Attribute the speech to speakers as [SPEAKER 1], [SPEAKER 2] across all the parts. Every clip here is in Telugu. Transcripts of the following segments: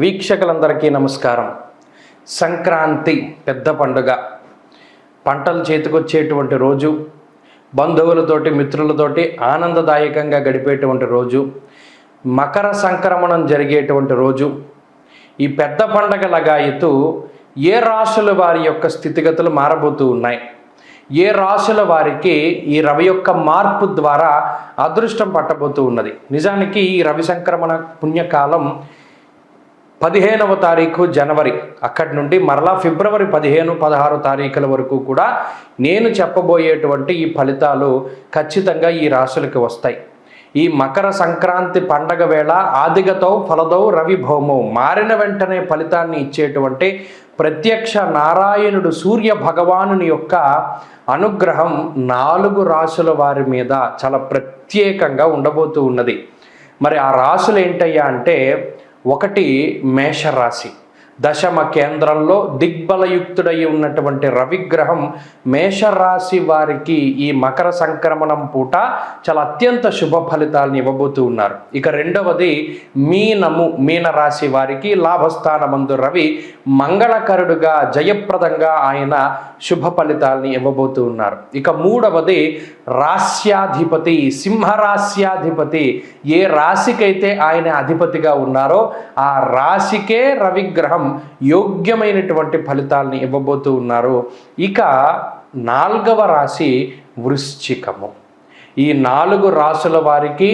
[SPEAKER 1] వీక్షకులందరికీ నమస్కారం. సంక్రాంతి పెద్ద పండుగ, పంటలు చేతికొచ్చేటువంటి రోజు, బంధువులతోటి మిత్రులతోటి ఆనందదాయకంగా గడిపేటువంటి రోజు, మకర సంక్రమణం జరిగేటువంటి రోజు. ఈ పెద్ద పండగ లగాయతు ఏ రాశుల వారి యొక్క స్థితిగతులు మారబోతూ ఉన్నాయి, ఏ రాశుల వారికి ఈ రవి యొక్క మార్పు ద్వారా అదృష్టం పట్టబోతూ ఉన్నది. నిజానికి ఈ రవి సంక్రమణ పుణ్యకాలం 15వ తారీఖు జనవరి, అక్కడి నుండి మరలా ఫిబ్రవరి 15, 16 తారీఖుల వరకు కూడా నేను చెప్పబోయేటువంటి ఈ ఫలితాలు ఖచ్చితంగా ఈ రాశులకి వస్తాయి. ఈ మకర సంక్రాంతి పండగ వేళ ఆదిగతో ఫలదో రవి భౌమో, మారిన వెంటనే ఫలితాన్ని ఇచ్చేటువంటి ప్రత్యక్ష నారాయణుడు సూర్య భగవానుని యొక్క అనుగ్రహం 4 రాశుల వారి మీద చాలా ప్రత్యేకంగా ఉండబోతూ ఉన్నది. మరి ఆ రాశులు ఏంటయ్యా అంటే, 1 మేషరాశి. దశమ కేంద్రంలో దిగ్బలయుక్తుడై ఉన్నటువంటి రవిగ్రహం మేషరాశి వారికి ఈ మకర సంక్రమణం పూట చాలా అత్యంత శుభ ఫలితాలను ఇవ్వబోతూ ఉన్నారు. ఇక రెండవది మీనరాశి వారికి లాభస్థానమందు రవి మంగళకరుడుగా జయప్రదంగా ఆయన శుభ ఫలితాలని ఇవ్వబోతూ ఉన్నారు. ఇక మూడవది రాశ్యాధిపతి, సింహరాశ్యాధిపతి. ఏ రాశికైతే ఆయన అధిపతిగా ఉన్నారో ఆ రాశికే రవిగ్రహం యోగ్యమైనటువంటి ఫలితాలని ఇవ్వబోతూ ఉన్నారు. ఇక 4వ రాశి వృశ్చికము. ఈ 4 రాశుల వారికి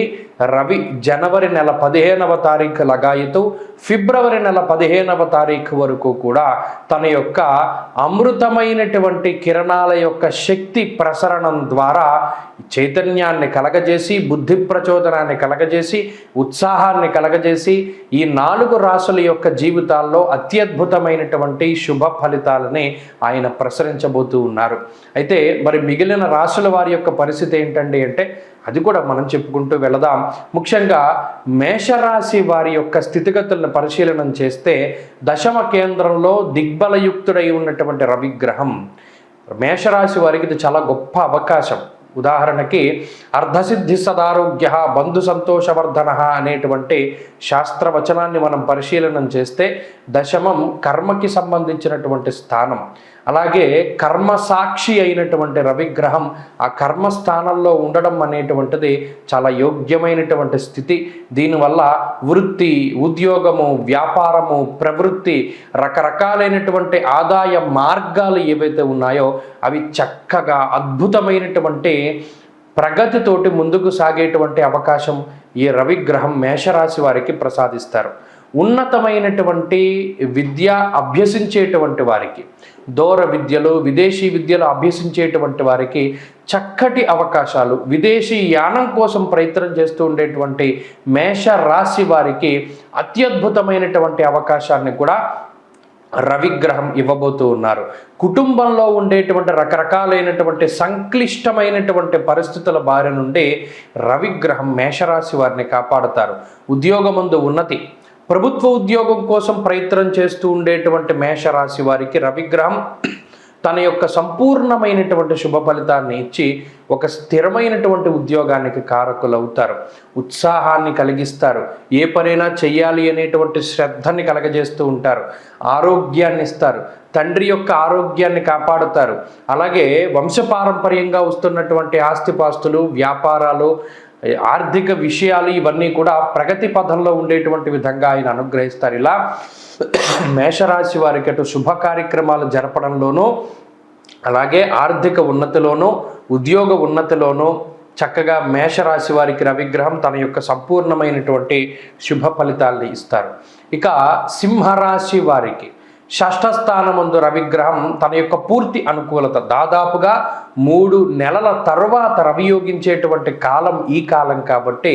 [SPEAKER 1] రవి జనవరి నెల 15వ తారీఖు లగాయతు ఫిబ్రవరి నెల 15వ తారీఖు వరకు కూడా తన యొక్క అమృతమైనటువంటి కిరణాల యొక్క శక్తి ప్రసరణం ద్వారా చైతన్యాన్ని కలగజేసి, బుద్ధి ప్రచోదనాన్ని కలగజేసి, ఉత్సాహాన్ని కలగజేసి ఈ 4 రాశుల యొక్క జీవితాల్లో అత్యద్భుతమైనటువంటి శుభ ఫలితాలని ఆయన ప్రసరించబోతూ ఉన్నారు. అయితే మరి మిగిలిన రాశుల వారి యొక్క పరిస్థితి ఏంటండి అంటే, అది కూడా మనం చెప్పుకుంటూ వెళదాం. ముఖ్యంగా మేషరాశి వారి యొక్క స్థితిగతులను పరిశీలన చేస్తే, దశమ కేంద్రంలో దిగ్బలయుక్తుడై ఉన్నటువంటి రవిగ్రహం మేషరాశి వారికి ఇది చాలా గొప్ప అవకాశం. ఉదాహరణకి అర్ధసిద్ధి సదారోగ్య బంధు సంతోషవర్ధన అనేటువంటి శాస్త్రవచనాన్ని మనం పరిశీలన చేస్తే, దశమం కర్మకి సంబంధించినటువంటి స్థానం. అలాగే కర్మసాక్షి అయినటువంటి రవిగ్రహం ఆ కర్మస్థానంలో ఉండడం అనేటువంటిది చాలా యోగ్యమైనటువంటి స్థితి. దీనివల్ల వృత్తి, ఉద్యోగము, వ్యాపారము, ప్రవృత్తి, రకరకాలైనటువంటి ఆదాయ మార్గాలు ఏవైతే ఉన్నాయో అవి చక్కగా అద్భుతమైనటువంటి ప్రగతితోటి ముందుకు సాగేటువంటి అవకాశం ఈ రవిగ్రహం మేషరాశి వారికి ప్రసాదిస్తారు. ఉన్నతమైనటువంటి విద్య అభ్యసించేటువంటి వారికి, దూర విద్యలు, విదేశీ విద్యలు అభ్యసించేటువంటి వారికి చక్కటి అవకాశాలు, విదేశీ యానం కోసం ప్రయత్నం చేస్తూ ఉండేటువంటి మేషరాశి వారికి అత్యద్భుతమైనటువంటి అవకాశాన్ని కూడా రవిగ్రహం ఇవ్వబోతూ ఉన్నారు. కుటుంబంలో ఉండేటువంటి రకరకాలైనటువంటి సంక్లిష్టమైనటువంటి పరిస్థితుల బారి నుండి రవిగ్రహం మేషరాశి వారిని కాపాడుతారు. ఉద్యోగమందు ఉన్నతి, ప్రభుత్వ ఉద్యోగం కోసం ప్రయత్నం చేస్తూ ఉండేటువంటి మేషరాశి వారికి రవిగ్రహం తన యొక్క సంపూర్ణమైనటువంటి శుభ ఫలితాన్ని ఇచ్చి ఒక స్థిరమైనటువంటి ఉద్యోగానికి కారకులు అవుతారు. ఉత్సాహాన్ని కలిగిస్తారు. ఏ పనైనా చెయ్యాలి అనేటువంటి శ్రద్ధని కలగజేస్తూ ఉంటారు. ఆరోగ్యాన్ని ఇస్తారు. తండ్రి యొక్క ఆరోగ్యాన్ని కాపాడుతారు. అలాగే వంశపారంపర్యంగా వస్తున్నటువంటి ఆస్తిపాస్తులు, వ్యాపారాలు, ఆర్థిక విషయాలు ఇవన్నీ కూడా ప్రగతి పథంలో ఉండేటువంటి విధంగా ఆయన అనుగ్రహిస్తారు. ఇలా మేషరాశి వారికి అటు శుభ కార్యక్రమాలు జరపడంలోనూ, అలాగే ఆర్థిక ఉన్నతిలోనూ, ఉద్యోగ ఉన్నతిలోనూ చక్కగా మేషరాశి వారికి రవిగ్రహం తన యొక్క సంపూర్ణమైనటువంటి శుభ ఫలితాలను ఇస్తారు. ఇక సింహరాశి వారికి షష్ఠ స్థానమందు రవిగ్రహం తన యొక్క పూర్తి అనుకూలత, దాదాపుగా 3 నెలల తర్వాత రవి యోగించేటువంటి కాలం ఈ కాలం కాబట్టి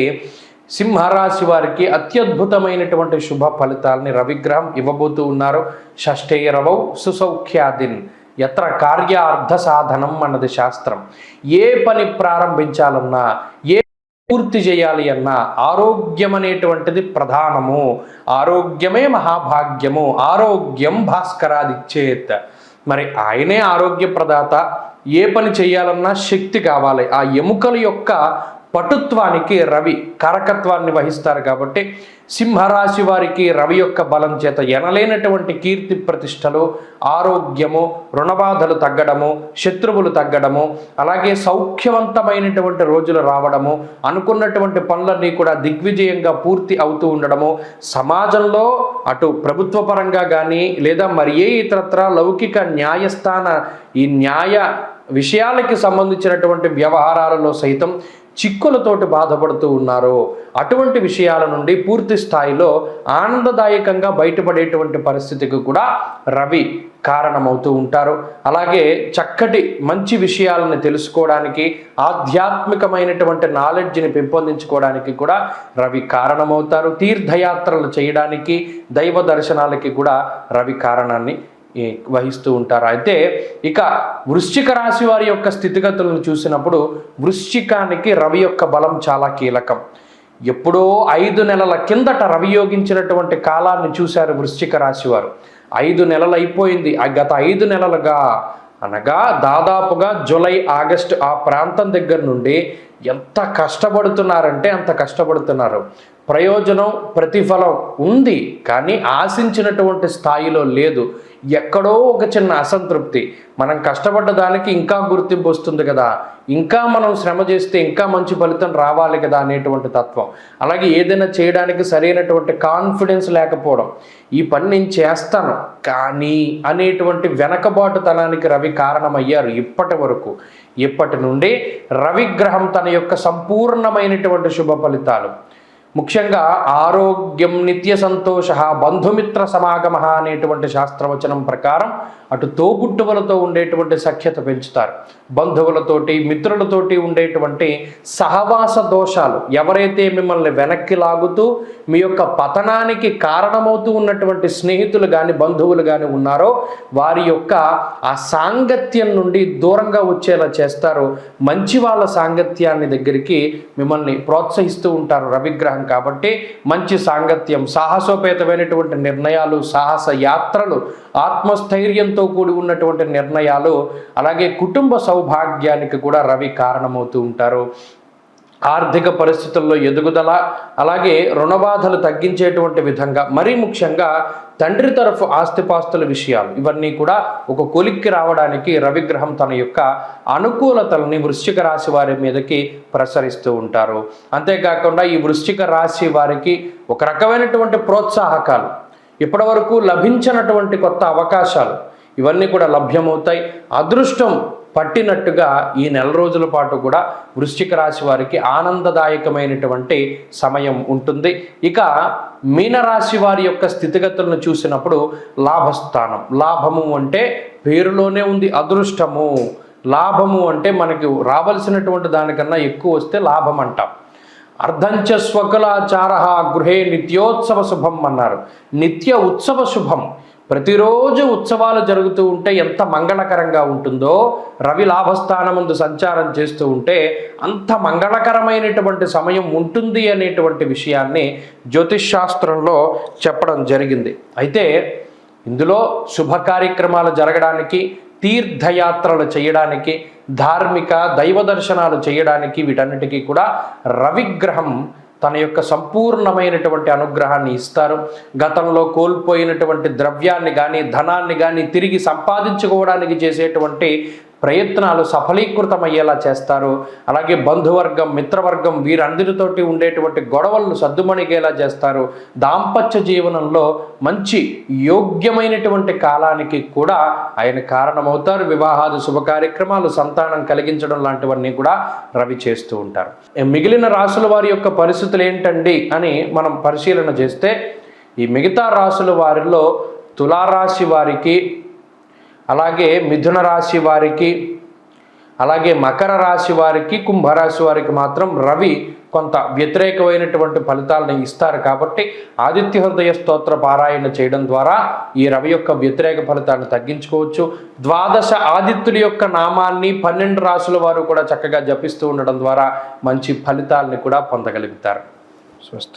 [SPEAKER 1] సింహరాశి వారికి అత్యద్భుతమైనటువంటి శుభ ఫలితాలని రవిగ్రహం ఇవ్వబోతూ ఉన్నారు. షష్ఠే రవౌ సుసౌఖ్యాదిన్ ఎత్ర కార్యార్థ సాధనం అన్నది శాస్త్రం. ఏ పని ప్రారంభించాలన్నా, ఏ పూర్తి చేయాలి అన్న ఆరోగ్యం అనేటువంటిది ప్రధానము. ఆరోగ్యమే మహాభాగ్యము. ఆరోగ్యం భాస్కరాదిచ్చేత్. మరి ఆయనే ఆరోగ్య ప్రదాత. ఏ పని చేయాలన్నా శక్తి కావాలి. ఆ ఎముకల యొక్క పటుత్వానికి రవి కారకత్వాన్ని వహిస్తారు కాబట్టి సింహరాశి వారికి రవి యొక్క బలం చేత ఎనలేనటువంటి కీర్తి ప్రతిష్టలు, ఆరోగ్యము, రుణబాధలు తగ్గడము, శత్రువులు తగ్గడము, అలాగే సౌఖ్యవంతమైనటువంటి రోజులు రావడము, అనుకున్నటువంటి పనులన్నీ కూడా దిగ్విజయంగా పూర్తి అవుతూ ఉండడము, సమాజంలో అటు ప్రభుత్వ పరంగా కానీ లేదా మరి ఏ ఇతరత్ర లౌకిక న్యాయస్థాన ఈ న్యాయ విషయాలకి సంబంధించినటువంటి వ్యవహారాలలో సైతం చిక్కులతోటి బాధపడుతూ ఉన్నారో అటువంటి విషయాల నుండి పూర్తి స్థాయిలో ఆనందదాయకంగా బయటపడేటువంటి పరిస్థితికి కూడా రవి కారణమవుతూ ఉంటారు. అలాగే చక్కటి మంచి విషయాలను తెలుసుకోవడానికి, ఆధ్యాత్మికమైనటువంటి నాలెడ్జ్ని పెంపొందించుకోవడానికి కూడా రవి కారణమవుతారు. తీర్థయాత్రలు చేయడానికి, దైవ దర్శనాలకి కూడా రవి కారణాన్ని వహిస్తూ ఉంటారు. అయితే ఇక వృశ్చిక రాశి వారి యొక్క స్థితిగతులను చూసినప్పుడు వృశ్చికానికి రవి యొక్క బలం చాలా కీలకం. ఎప్పుడో 5 నెలల కిందట రవి యోగించినటువంటి కాలాన్ని చూశారు వృశ్చిక రాశి వారు. 5 నెలలు అయిపోయింది. గత 5 నెలలుగా అనగా దాదాపుగా జూలై, ఆగస్టు ఆ ప్రాంతం దగ్గర నుండి ఎంత కష్టపడుతున్నారంటే అంత కష్టపడుతున్నారు. ప్రయోజనం, ప్రతిఫలం ఉంది, కానీ ఆశించినటువంటి స్థాయిలో లేదు. ఎక్కడో ఒక చిన్న అసంతృప్తి. మనం కష్టపడ్డ దానికి ఇంకా గుర్తింపు వస్తుంది కదా, ఇంకా మనం శ్రమ చేస్తే ఇంకా మంచి ఫలితం రావాలి కదా అనేటువంటి తత్వం. అలాగే ఏదైనా చేయడానికి సరైనటువంటి కాన్ఫిడెన్స్ లేకపోవడం, ఈ పని నేను చేస్తాను కానీ అనేటువంటి వెనకబాటుతనానికి రవి కారణమయ్యారు ఇప్పటి వరకు. ఇప్పటి నుండి రవిగ్రహం తన యొక్క సంపూర్ణమైనటువంటి శుభ ఫలితాలు, ముఖ్యంగా ఆరోగ్యం, నిత్య సంతోష, బంధుమిత్ర సమాగమ అనేటువంటి శాస్త్రవచనం ప్రకారం అటు తోబుట్టువులతో ఉండేటువంటి సఖ్యత పెంచుతారు. బంధువులతోటి, మిత్రులతోటి ఉండేటువంటి సహవాస దోషాలు, ఎవరైతే మిమ్మల్ని వెనక్కి లాగుతూ మీ యొక్క పతనానికి కారణమవుతూ ఉన్నటువంటి స్నేహితులు కానీ బంధువులు కానీ ఉన్నారో వారి యొక్క ఆ సాంగత్యం నుండి దూరంగా వచ్చేలా చేస్తారు. మంచి వాళ్ళ సాంగత్యాన్ని దగ్గరికి మిమ్మల్ని ప్రోత్సహిస్తూ ఉంటారు రవిగ్రహం. కాబట్టి మంచి సాంగత్యం, సాహసోపేతమైనటువంటి నిర్ణయాలు, సాహస యాత్రలు, ఆత్మస్థైర్యంతో కూడి ఉన్నటువంటి నిర్ణయాలు, అలాగే కుటుంబ సౌభాగ్యానికి కూడా రవి కారణమవుతూ ఉంటారు. ఆర్థిక పరిస్థితుల్లో ఎదుగుదల, అలాగే రుణబాధలు తగ్గించేటువంటి విధంగా, మరీ ముఖ్యంగా తండ్రి తరఫు ఆస్తిపాస్తుల విషయాలు, ఇవన్నీ కూడా ఒక కొలిక్కి రావడానికి రవిగ్రహం తన యొక్క అనుకూలతలని వృశ్చిక రాశి వారి మీదకి ప్రసరిస్తూ ఉంటారు. అంతేకాకుండా ఈ వృశ్చిక రాశి వారికి ఒక రకమైనటువంటి ప్రోత్సాహకాలు, ఇప్పటివరకు లభించినటువంటి కొత్త అవకాశాలు, ఇవన్నీ కూడా లభ్యమవుతాయి. అదృష్టం పట్టినట్టుగా ఈ నెల రోజుల పాటు కూడా వృశ్చిక రాశి వారికి ఆనందదాయకమైనటువంటి సమయం ఉంటుంది. ఇక మీనరాశి వారి యొక్క స్థితిగతులను చూసినప్పుడు లాభస్థానం, లాభము అంటే పేరులోనే ఉంది అదృష్టము. లాభము అంటే మనకి రావలసినటువంటి దానికన్నా ఎక్కువ వస్తే లాభం అంటాం. అర్ధంచ స్వకులాచార గృహే నిత్యోత్సవ శుభం అన్నారు. నిత్య ఉత్సవ శుభం, ప్రతిరోజు ఉత్సవాలు జరుగుతూ ఉంటే ఎంత మంగళకరంగా ఉంటుందో, రవి లాభస్థానముందు సంచారం చేస్తూ ఉంటే అంత మంగళకరమైనటువంటి సమయం ఉంటుంది అనేటువంటి విషయాన్ని జ్యోతిష్ శాస్త్రంలో చెప్పడం జరిగింది. అయితే ఇందులో శుభ కార్యక్రమాలు జరగడానికి, తీర్థయాత్రలు చేయడానికి, ధార్మిక దైవ దర్శనాలు చేయడానికి, వీటన్నిటికీ కూడా రవిగ్రహం తన యొక్క సంపూర్ణమైనటువంటి అనుగ్రహాన్ని ఇస్తారు. గతంలో కోల్పోయినటువంటి ద్రవ్యాన్ని కానీ, ధనాన్ని కానీ తిరిగి సంపాదించుకోవడానికి చేసేటువంటి ప్రయత్నాలు సఫలీకృతమయ్యేలా చేస్తారు. అలాగే బంధువర్గం, మిత్రవర్గం వీరందరితోటి ఉండేటువంటి గొడవలను సద్దుమణిగేలా చేస్తారు. దాంపత్య జీవనంలో మంచి యోగ్యమైనటువంటి కాలానికి కూడా ఆయన కారణమవుతారు. వివాహాది శుభ కార్యక్రమాలు, సంతానం కలిగించడం లాంటివన్నీ కూడా రవి చేస్తూ ఉంటారు. మిగిలిన రాశుల వారి యొక్క పరిస్థితులు ఏంటండి అని మనం పరిశీలన చేస్తే, ఈ మిగతా రాశుల వారిలో తులారాశి వారికి, అలాగే మిథున రాశి వారికి, అలాగే మకర రాశి వారికి, కుంభరాశి వారికి మాత్రం రవి కొంత వ్యతిరేకమైనటువంటి ఫలితాలను ఇస్తారు. కాబట్టి ఆదిత్య హృదయ స్తోత్ర పారాయణ చేయడం ద్వారా ఈ రవి యొక్క వ్యతిరేక ఫలితాన్ని తగ్గించుకోవచ్చు. ద్వాదశ ఆదిత్యుల యొక్క నామాన్ని 12 రాశుల వారు కూడా చక్కగా జపిస్తూ ఉండడం ద్వారా మంచి ఫలితాలని కూడా పొందగలుగుతారు. స్వస్తి.